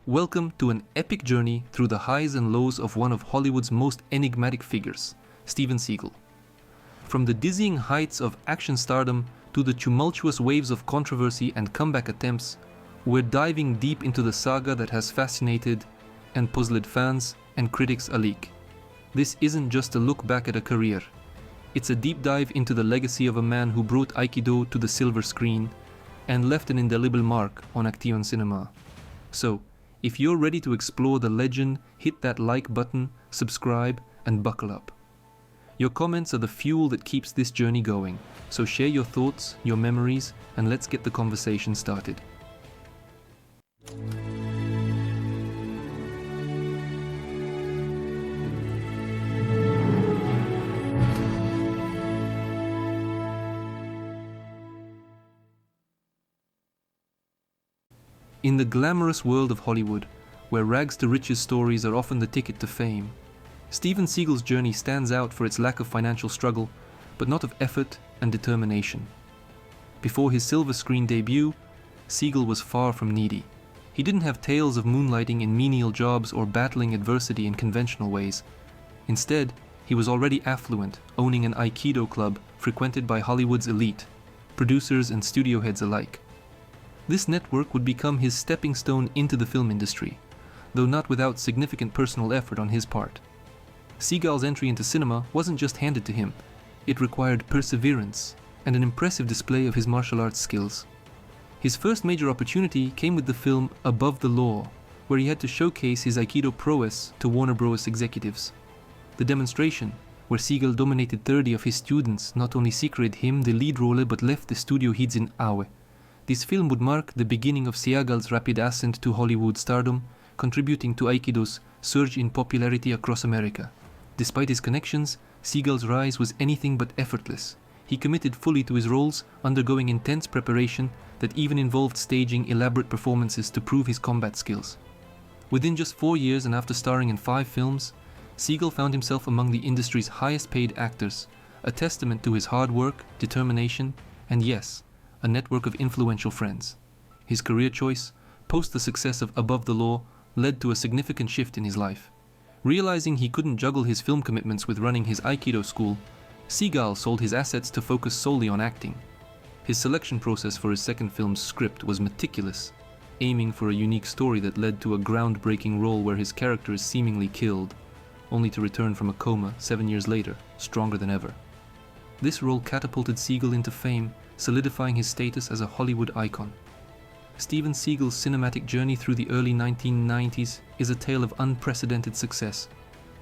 Welcome to an epic journey through the highs and lows of one of Hollywood's most enigmatic figures, Steven Seagal. From the dizzying heights of action stardom to the tumultuous waves of controversy and comeback attempts, we're diving deep into the saga that has fascinated and puzzled fans and critics alike. This isn't just a look back at a career. It's a deep dive into the legacy of a man who brought Aikido to the silver screen and left an indelible mark on action cinema. So, if you're ready to explore the legend, hit that like button, subscribe, and buckle up. Your comments are the fuel that keeps this journey going, so share your thoughts, your memories, and let's get the conversation started. In the glamorous world of Hollywood, where rags to riches stories are often the ticket to fame, Steven Seagal's journey stands out for its lack of financial struggle, but not of effort and determination. Before his silver screen debut, Seagal was far from needy. He didn't have tales of moonlighting in menial jobs or battling adversity in conventional ways. Instead, he was already affluent, owning an Aikido club frequented by Hollywood's elite, producers and studio heads alike. This network would become his stepping stone into the film industry, though not without significant personal effort on his part. Seagal's entry into cinema wasn't just handed to him, it required perseverance and an impressive display of his martial arts skills. His first major opportunity came with the film Above the Law, where he had to showcase his Aikido prowess to Warner Bros. Executives. The demonstration, where Seagal dominated 30 of his students, not only secured him the lead role but left the studio heads in awe. This film would mark the beginning of Seagal's rapid ascent to Hollywood stardom, contributing to Aikido's surge in popularity across America. Despite his connections, Seagal's rise was anything but effortless. He committed fully to his roles, undergoing intense preparation that even involved staging elaborate performances to prove his combat skills. Within just 4 years and after starring in 5 films, Seagal found himself among the industry's highest paid actors, a testament to his hard work, determination, and yes, a network of influential friends. His career choice, post the success of Above the Law, led to a significant shift in his life. Realizing he couldn't juggle his film commitments with running his Aikido school, Seagal sold his assets to focus solely on acting. His selection process for his second film's script was meticulous, aiming for a unique story that led to a groundbreaking role where his character is seemingly killed, only to return from a coma 7 years later, stronger than ever. This role catapulted Seagal into fame, solidifying his status as a Hollywood icon. Steven Seagal's cinematic journey through the early 1990s is a tale of unprecedented success,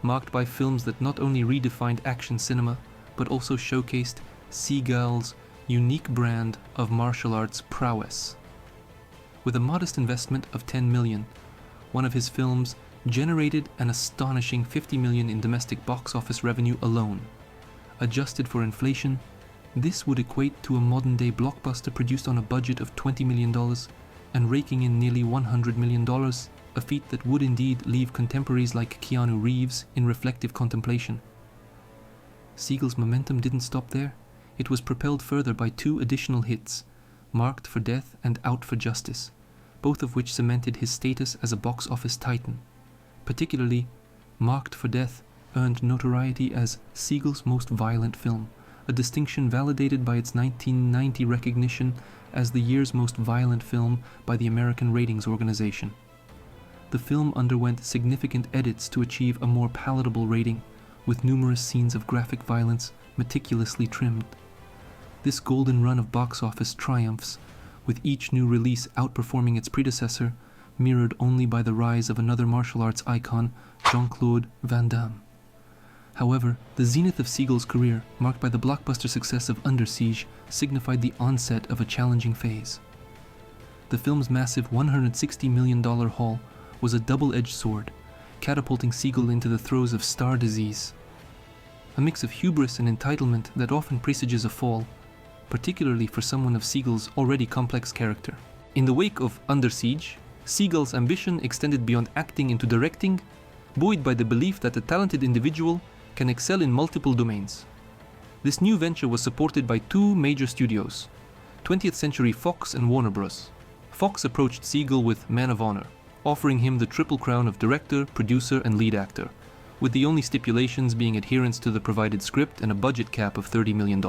marked by films that not only redefined action cinema, but also showcased Seagal's unique brand of martial arts prowess. With a modest investment of $10 million, one of his films generated an astonishing $50 million in domestic box office revenue alone. Adjusted for inflation, this would equate to a modern-day blockbuster produced on a budget of $20 million and raking in nearly $100 million, a feat that would indeed leave contemporaries like Keanu Reeves in reflective contemplation. Seagal's momentum didn't stop there. It was propelled further by 2 additional hits, Marked for Death and Out for Justice, both of which cemented his status as a box office titan. Particularly, Marked for Death earned notoriety as Seagal's most violent film, a distinction validated by its 1990 recognition as the year's most violent film by the American Ratings Organization. The film underwent significant edits to achieve a more palatable rating, with numerous scenes of graphic violence meticulously trimmed. This golden run of box office triumphs, with each new release outperforming its predecessor, mirrored only by the rise of another martial arts icon, Jean-Claude Van Damme. However, the zenith of Seagal's career, marked by the blockbuster success of Under Siege, signified the onset of a challenging phase. The film's massive $160 million haul was a double-edged sword, catapulting Seagal into the throes of star disease. A mix of hubris and entitlement that often presages a fall, particularly for someone of Seagal's already complex character. In the wake of Under Siege, Seagal's ambition extended beyond acting into directing, buoyed by the belief that a talented individual can excel in multiple domains. This new venture was supported by 2 major studios, 20th Century Fox and Warner Bros. Fox approached Seagal with Man of Honor, offering him the triple crown of director, producer, and lead actor, with the only stipulations being adherence to the provided script and a budget cap of $30 million.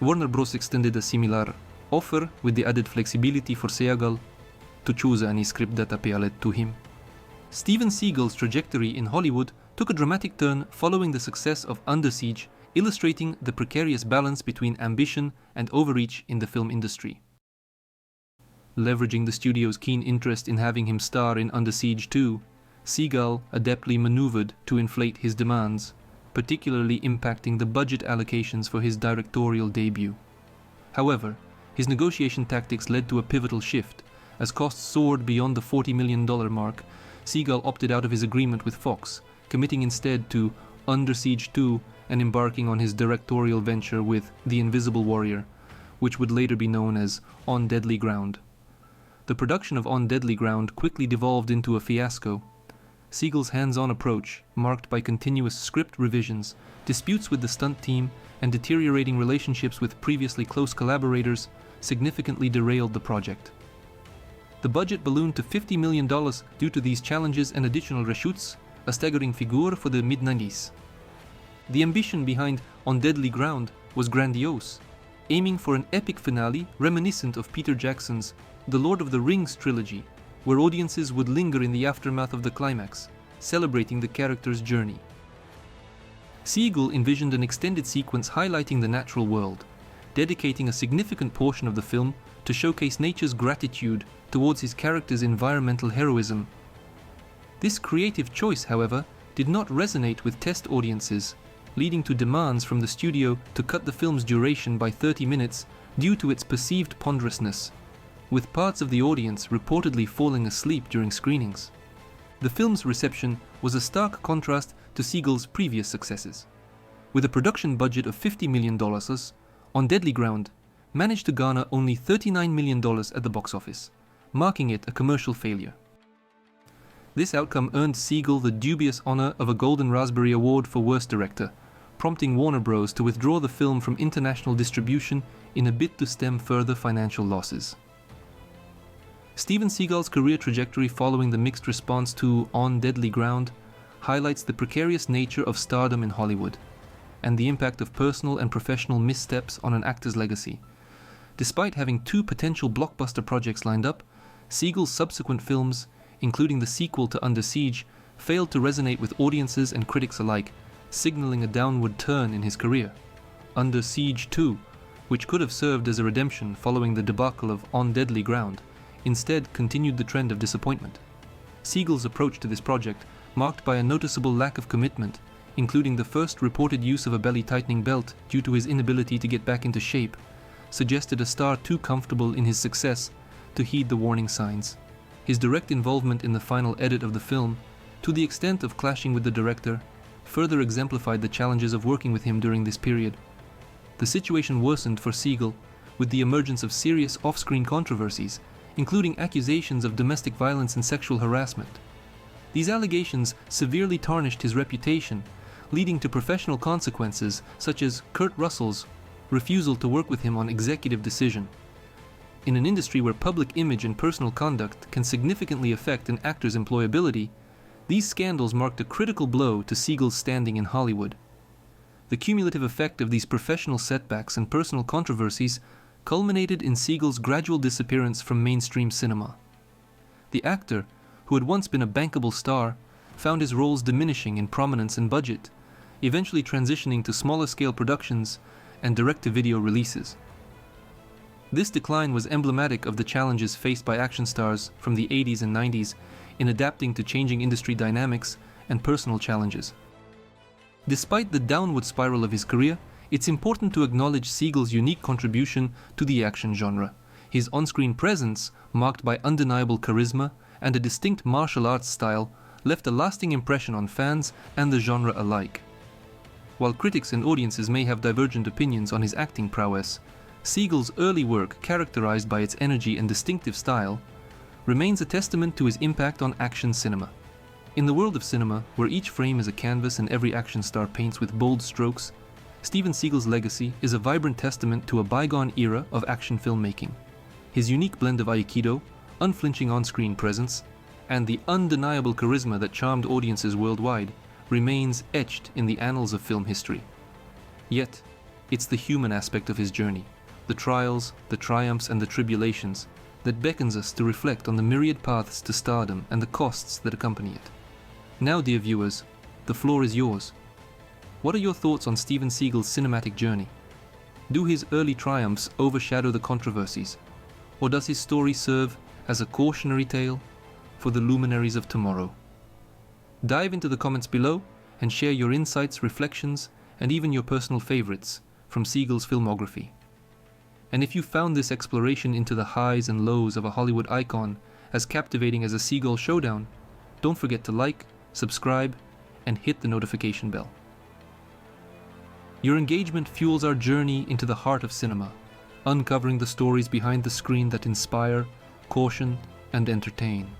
Warner Bros. Extended a similar offer with the added flexibility for Seagal to choose any script that appealed to him. Steven Seagal's trajectory in Hollywood took a dramatic turn following the success of Under Siege, illustrating the precarious balance between ambition and overreach in the film industry. Leveraging the studio's keen interest in having him star in Under Siege 2, Seagal adeptly maneuvered to inflate his demands, particularly impacting the budget allocations for his directorial debut. However, his negotiation tactics led to a pivotal shift. As costs soared beyond the $40 million mark, Seagal opted out of his agreement with Fox, committing instead to Under Siege 2 and embarking on his directorial venture with The Invisible Warrior, which would later be known as On Deadly Ground. The production of On Deadly Ground quickly devolved into a fiasco. Seagal's hands-on approach, marked by continuous script revisions, disputes with the stunt team, and deteriorating relationships with previously close collaborators, significantly derailed the project. The budget ballooned to $50 million due to these challenges and additional reshoots, a staggering figure for the mid-90s. The ambition behind On Deadly Ground was grandiose, aiming for an epic finale reminiscent of Peter Jackson's The Lord of the Rings trilogy, where audiences would linger in the aftermath of the climax, celebrating the character's journey. Seagal envisioned an extended sequence highlighting the natural world, dedicating a significant portion of the film to showcase nature's gratitude towards his character's environmental heroism. This creative choice, however, did not resonate with test audiences, leading to demands from the studio to cut the film's duration by 30 minutes due to its perceived ponderousness, with parts of the audience reportedly falling asleep during screenings. The film's reception was a stark contrast to Seagal's previous successes. With a production budget of $50 million, On Deadly Ground managed to garner only $39 million at the box office, marking it a commercial failure. This outcome earned Seagal the dubious honor of a Golden Raspberry Award for Worst Director, prompting Warner Bros. To withdraw the film from international distribution in a bid to stem further financial losses. Steven Seagal's career trajectory following the mixed response to On Deadly Ground highlights the precarious nature of stardom in Hollywood, and the impact of personal and professional missteps on an actor's legacy. Despite having 2 potential blockbuster projects lined up, Seagal's subsequent films, including the sequel to Under Siege, failed to resonate with audiences and critics alike, signaling a downward turn in his career. Under Siege 2, which could have served as a redemption following the debacle of On Deadly Ground, instead continued the trend of disappointment. Seagal's approach to this project, marked by a noticeable lack of commitment, including the first reported use of a belly-tightening belt due to his inability to get back into shape, suggested a star too comfortable in his success to heed the warning signs. His direct involvement in the final edit of the film, to the extent of clashing with the director, further exemplified the challenges of working with him during this period. The situation worsened for Seagal with the emergence of serious off-screen controversies, including accusations of domestic violence and sexual harassment. These allegations severely tarnished his reputation, leading to professional consequences such as Kurt Russell's refusal to work with him on Executive Decision. In an industry where public image and personal conduct can significantly affect an actor's employability, these scandals marked a critical blow to Seagal's standing in Hollywood. The cumulative effect of these professional setbacks and personal controversies culminated in Seagal's gradual disappearance from mainstream cinema. The actor, who had once been a bankable star, found his roles diminishing in prominence and budget, eventually transitioning to smaller-scale productions and direct-to-video releases. This decline was emblematic of the challenges faced by action stars from the 80s and 90s in adapting to changing industry dynamics and personal challenges. Despite the downward spiral of his career, it's important to acknowledge Seagal's unique contribution to the action genre. His on-screen presence, marked by undeniable charisma and a distinct martial arts style, left a lasting impression on fans and the genre alike. While critics and audiences may have divergent opinions on his acting prowess, Seagal's early work, characterized by its energy and distinctive style, remains a testament to his impact on action cinema. In the world of cinema, where each frame is a canvas and every action star paints with bold strokes, Steven Seagal's legacy is a vibrant testament to a bygone era of action filmmaking. His unique blend of Aikido, unflinching on-screen presence, and the undeniable charisma that charmed audiences worldwide remains etched in the annals of film history. Yet, it's the human aspect of his journey, the trials, the triumphs, and the tribulations that beckons us to reflect on the myriad paths to stardom and the costs that accompany it. Now, dear viewers, the floor is yours. What are your thoughts on Steven Seagal's cinematic journey? Do his early triumphs overshadow the controversies, or does his story serve as a cautionary tale for the luminaries of tomorrow? Dive into the comments below and share your insights, reflections, and even your personal favorites from Seagal's filmography. And if you found this exploration into the highs and lows of a Hollywood icon as captivating as a Seagal showdown, don't forget to like, subscribe, and hit the notification bell. Your engagement fuels our journey into the heart of cinema, uncovering the stories behind the screen that inspire, caution, and entertain.